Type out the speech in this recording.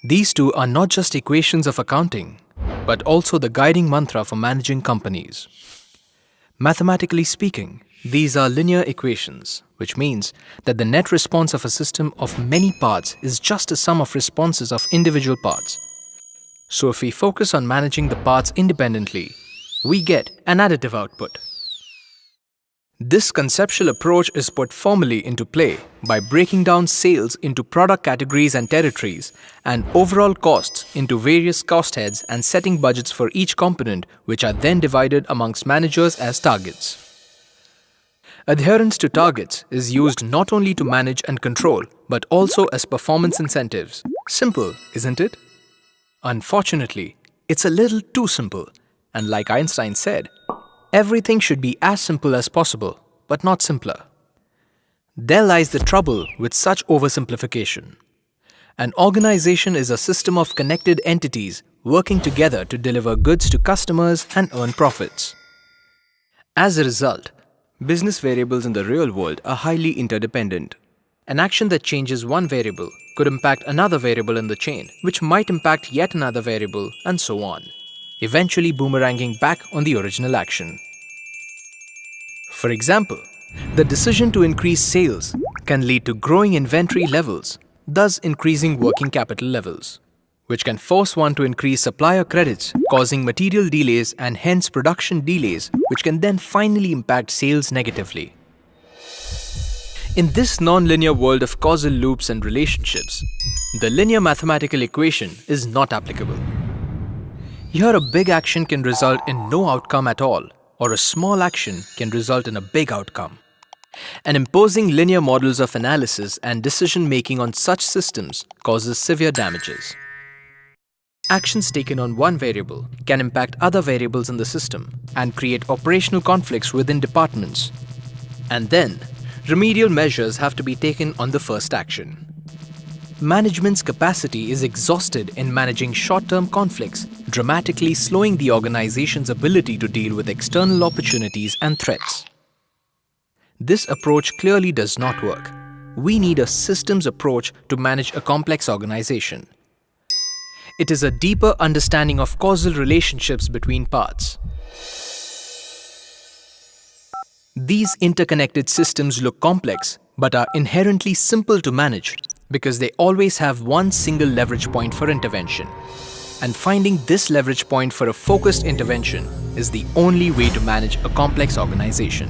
These two are not just equations of accounting, but also the guiding mantra for managing companies. Mathematically speaking, these are linear equations, which means that the net response of a system of many parts is just a sum of responses of individual parts. So if we focus on managing the parts independently, we get an additive output. This conceptual approach is put formally into play by breaking down sales into product categories and territories, and overall costs into various cost heads, and setting budgets for each component, which are then divided amongst managers as targets. Adherence to targets is used not only to manage and control, but also as performance incentives. Simple, isn't it? Unfortunately, it's a little too simple, and like Einstein said, everything should be as simple as possible, but not simpler. There lies the trouble with such oversimplification. An organization is a system of connected entities working together to deliver goods to customers and earn profits. As a result, business variables in the real world are highly interdependent. An action that changes one variable could impact another variable in the chain, which might impact yet another variable, and so on, eventually boomeranging back on the original action. For example, the decision to increase sales can lead to growing inventory levels, thus increasing working capital levels, which can force one to increase supplier credits, causing material delays and hence production delays, which can then finally impact sales negatively. In this non-linear world of causal loops and relationships, the linear mathematical equation is not applicable. Here, a big action can result in no outcome at all, or a small action can result in a big outcome. And imposing linear models of analysis and decision-making on such systems causes severe damages. Actions taken on one variable can impact other variables in the system and create operational conflicts within departments. And then, remedial measures have to be taken on the first action. Management's capacity is exhausted in managing short-term conflicts, dramatically slowing the organization's ability to deal with external opportunities and threats. This approach clearly does not work. We need a systems approach to manage a complex organization. It is a deeper understanding of causal relationships between parts. These interconnected systems look complex, but are inherently simple to manage because they always have one single leverage point for intervention. And finding this leverage point for a focused intervention is the only way to manage a complex organization.